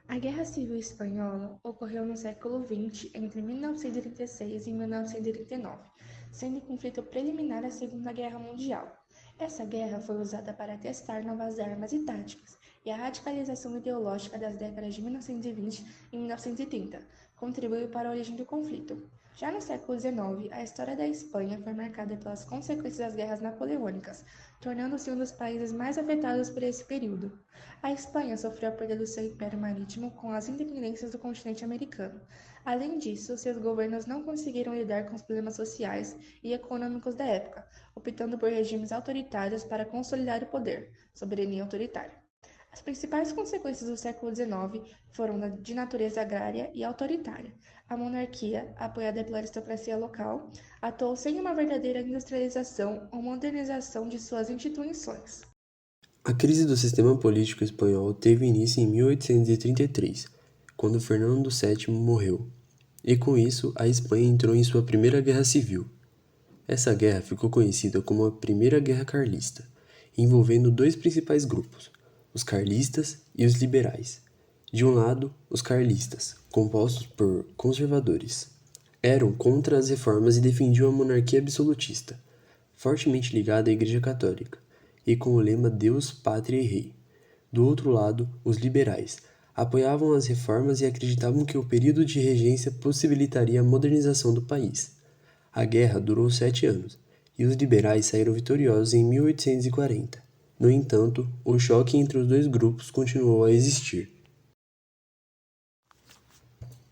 A Guerra Civil Espanhola ocorreu no século XX, entre 1936 e 1939, sendo um conflito preliminar à Segunda Guerra Mundial. Essa guerra foi usada para testar novas armas e táticas, e a radicalização ideológica das décadas de 1920 e 1930 contribuiu para a origem do conflito. Já no século XIX, a história da Espanha foi marcada pelas consequências das guerras napoleônicas, tornando-se um dos países mais afetados por esse período. A Espanha sofreu a perda do seu império marítimo com as independências do continente americano. Além disso, seus governos não conseguiram lidar com os problemas sociais e econômicos da época, optando por regimes autoritários para consolidar o poder, soberania autoritária. As principais consequências do século XIX foram de natureza agrária e autoritária. A monarquia, apoiada pela aristocracia local, atuou sem uma verdadeira industrialização ou modernização de suas instituições. A crise do sistema político espanhol teve início em 1833, quando Fernando VII morreu, e com isso a Espanha entrou em sua primeira guerra civil. Essa guerra ficou conhecida como a Primeira Guerra Carlista, envolvendo dois principais grupos, os carlistas e os liberais. De um lado, os carlistas, compostos por conservadores, eram contra as reformas e defendiam a monarquia absolutista, fortemente ligada à Igreja Católica, e com o lema Deus, Pátria e Rei. Do outro lado, os liberais apoiavam as reformas e acreditavam que o período de regência possibilitaria a modernização do país. A guerra durou 7 anos, e os liberais saíram vitoriosos em 1840. No entanto, o choque entre os dois grupos continuou a existir.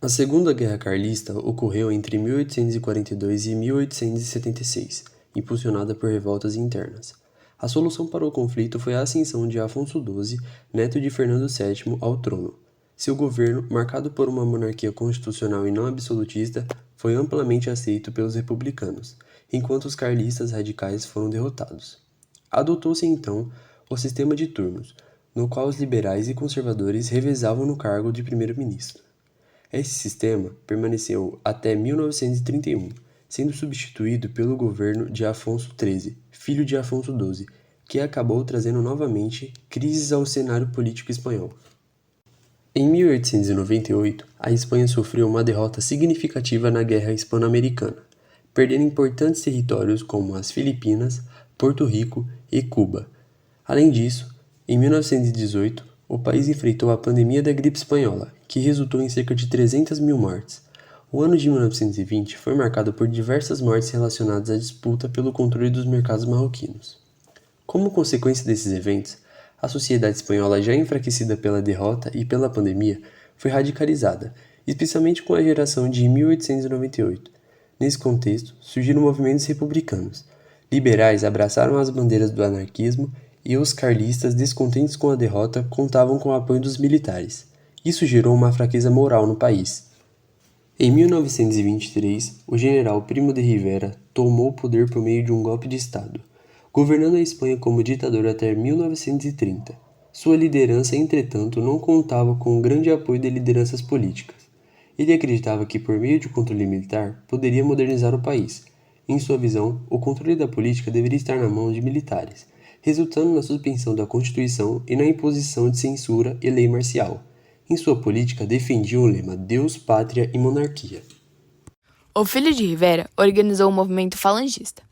A Segunda Guerra Carlista ocorreu entre 1842 e 1876, impulsionada por revoltas internas. A solução para o conflito foi a ascensão de Afonso XII, neto de Fernando VII, ao trono. Seu governo, marcado por uma monarquia constitucional e não absolutista, foi amplamente aceito pelos republicanos, enquanto os carlistas radicais foram derrotados. Adotou-se então o sistema de turnos, no qual os liberais e conservadores revezavam no cargo de primeiro-ministro. Esse sistema permaneceu até 1931, sendo substituído pelo governo de Afonso XIII, filho de Afonso XII, que acabou trazendo novamente crises ao cenário político espanhol. Em 1898, a Espanha sofreu uma derrota significativa na Guerra Hispano-Americana, perdendo importantes territórios como as Filipinas, Porto Rico e Cuba. Além disso, em 1918, o país enfrentou a pandemia da gripe espanhola, que resultou em cerca de 300 mil mortes. O ano de 1920 foi marcado por diversas mortes relacionadas à disputa pelo controle dos mercados marroquinos. Como consequência desses eventos, a sociedade espanhola, já enfraquecida pela derrota e pela pandemia, foi radicalizada, especialmente com a geração de 1898. Nesse contexto, surgiram movimentos republicanos. Liberais abraçaram as bandeiras do anarquismo e os carlistas, descontentes com a derrota, contavam com o apoio dos militares. Isso gerou uma fraqueza moral no país. Em 1923, o general Primo de Rivera tomou o poder por meio de um golpe de Estado, governando a Espanha como ditador até 1930. Sua liderança, entretanto, não contava com o grande apoio de lideranças políticas. Ele acreditava que, por meio de controle militar, poderia modernizar o país. Em sua visão, o controle da política deveria estar na mão de militares, resultando na suspensão da Constituição e na imposição de censura e lei marcial. Em sua política, defendia o lema Deus, Pátria e Monarquia. O filho de Rivera organizou o movimento falangista,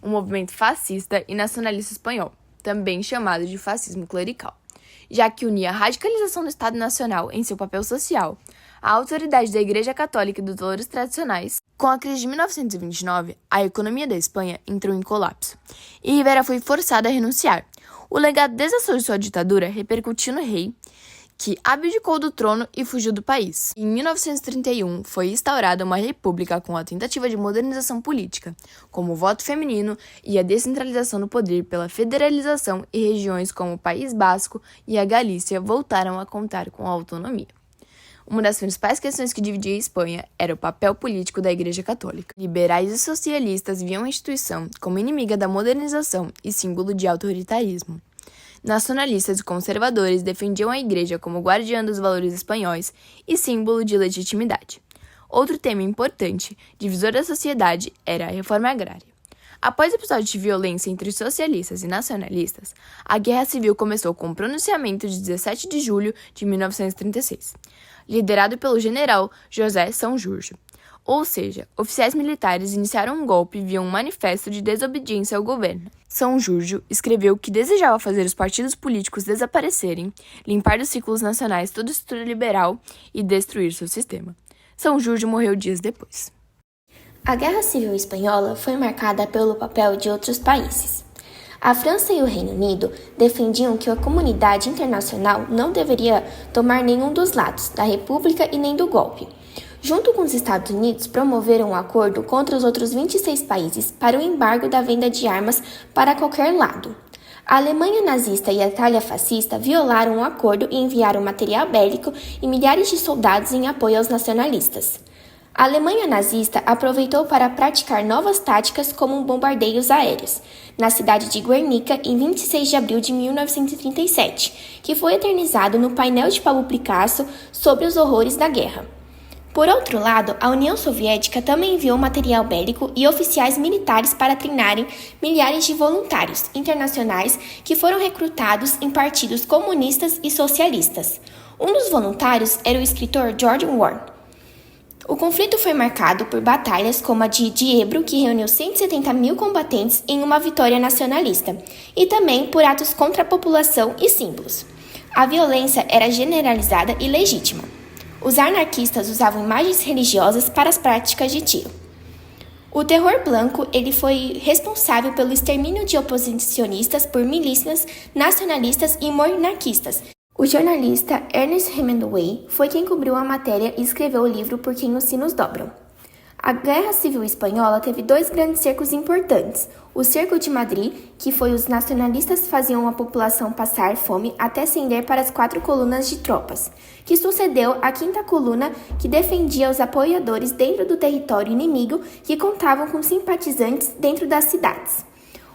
um movimento fascista e nacionalista espanhol, também chamado de fascismo clerical, já que unia a radicalização do Estado Nacional em seu papel social, a autoridade da Igreja Católica e dos valores tradicionais. Com a crise de 1929, a economia da Espanha entrou em colapso, e Rivera foi forçado a renunciar. O legado desastroso de sua ditadura repercutiu no rei, que abdicou do trono e fugiu do país. Em 1931, foi instaurada uma república com a tentativa de modernização política, como o voto feminino e a descentralização do poder pela federalização, e regiões como o País Basco e a Galícia voltaram a contar com autonomia. Uma das principais questões que dividia a Espanha era o papel político da Igreja Católica. Liberais e socialistas viam a instituição como inimiga da modernização e símbolo de autoritarismo. Nacionalistas e conservadores defendiam a Igreja como guardiã dos valores espanhóis e símbolo de legitimidade. Outro tema importante, divisor da sociedade, era a reforma agrária. Após episódios de violência entre socialistas e nacionalistas, a Guerra Civil começou com o pronunciamento de 17 de julho de 1936, liderado pelo general José São Jorge. Ou seja, oficiais militares iniciaram um golpe via um manifesto de desobediência ao governo. São Jorge escreveu que desejava fazer os partidos políticos desaparecerem, limpar dos ciclos nacionais toda estrutura liberal e destruir seu sistema. São Jorge morreu dias depois. A Guerra Civil Espanhola foi marcada pelo papel de outros países. A França e o Reino Unido defendiam que a comunidade internacional não deveria tomar nenhum dos lados, da República e nem do golpe. Junto com os Estados Unidos, promoveram um acordo contra os outros 26 países para o embargo da venda de armas para qualquer lado. A Alemanha nazista e a Itália fascista violaram o acordo e enviaram material bélico e milhares de soldados em apoio aos nacionalistas. A Alemanha nazista aproveitou para praticar novas táticas como bombardeios aéreos, na cidade de Guernica em 26 de abril de 1937, que foi eternizado no painel de Pablo Picasso sobre os horrores da guerra. Por outro lado, a União Soviética também enviou material bélico e oficiais militares para treinarem milhares de voluntários internacionais que foram recrutados em partidos comunistas e socialistas. Um dos voluntários era o escritor George Orwell. O conflito foi marcado por batalhas como a de Ebro, que reuniu 170 mil combatentes em uma vitória nacionalista, e também por atos contra a população e símbolos. A violência era generalizada e legítima. Os anarquistas usavam imagens religiosas para as práticas de tiro. O terror branco ele foi responsável pelo extermínio de oposicionistas por milícias nacionalistas e monarquistas. O jornalista Ernest Hemingway foi quem cobriu a matéria e escreveu o livro Por Quem os Sinos Dobram. A Guerra Civil Espanhola teve dois grandes cercos importantes. O Cerco de Madrid, que foi os nacionalistas faziam a população passar fome até ascender para as 4 colunas de tropas, que sucedeu à 5ª coluna, que defendia os apoiadores dentro do território inimigo, que contavam com simpatizantes dentro das cidades.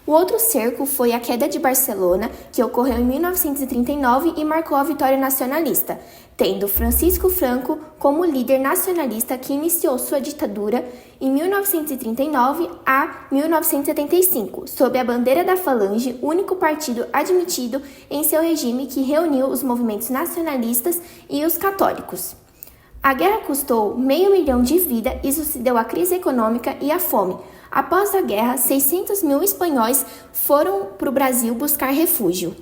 O outro cerco foi a queda de Barcelona, que ocorreu em 1939 e marcou a vitória nacionalista, tendo Francisco Franco como líder nacionalista que iniciou sua ditadura em 1939 a 1975, sob a bandeira da Falange, único partido admitido em seu regime que reuniu os movimentos nacionalistas e os católicos. A guerra custou 500 mil de vidas e sucedeu a crise econômica e a fome. Após a guerra, 600 mil espanhóis foram para o Brasil buscar refúgio.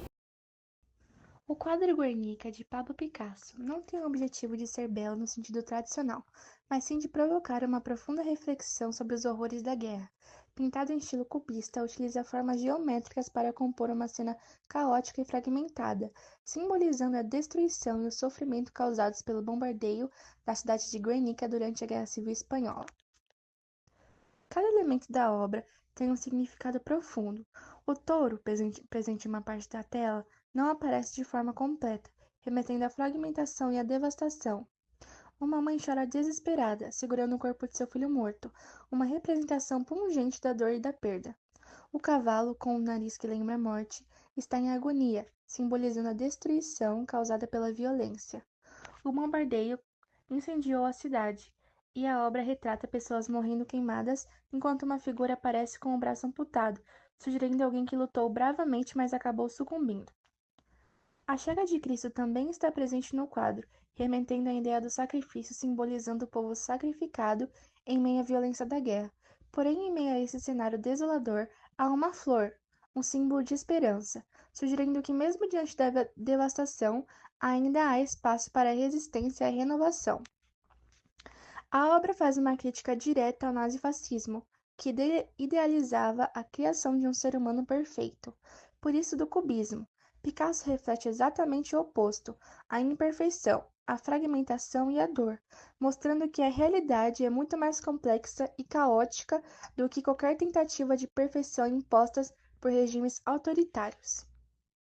O quadro Guernica, de Pablo Picasso, não tem o objetivo de ser belo no sentido tradicional, mas sim de provocar uma profunda reflexão sobre os horrores da guerra. Pintado em estilo cubista, utiliza formas geométricas para compor uma cena caótica e fragmentada, simbolizando a destruição e o sofrimento causados pelo bombardeio da cidade de Guernica durante a Guerra Civil Espanhola. Cada elemento da obra tem um significado profundo. O touro, presente em uma parte da tela, não aparece de forma completa, remetendo à fragmentação e à devastação. Uma mãe chora desesperada, segurando o corpo de seu filho morto, uma representação pungente da dor e da perda. O cavalo, com o nariz que lembra a morte, está em agonia, simbolizando a destruição causada pela violência. O bombardeio incendiou a cidade, e a obra retrata pessoas morrendo queimadas enquanto uma figura aparece com o braço amputado, sugerindo alguém que lutou bravamente, mas acabou sucumbindo. A chaga de Cristo também está presente no quadro, remetendo à ideia do sacrifício, simbolizando o povo sacrificado em meio à violência da guerra. Porém, em meio a esse cenário desolador, há uma flor, um símbolo de esperança, sugerindo que mesmo diante da devastação, ainda há espaço para a resistência e a renovação. A obra faz uma crítica direta ao nazifascismo, que idealizava a criação de um ser humano perfeito. Por isso, do cubismo, Picasso reflete exatamente o oposto, a imperfeição, a fragmentação e a dor, mostrando que a realidade é muito mais complexa e caótica do que qualquer tentativa de perfeição impostas por regimes autoritários.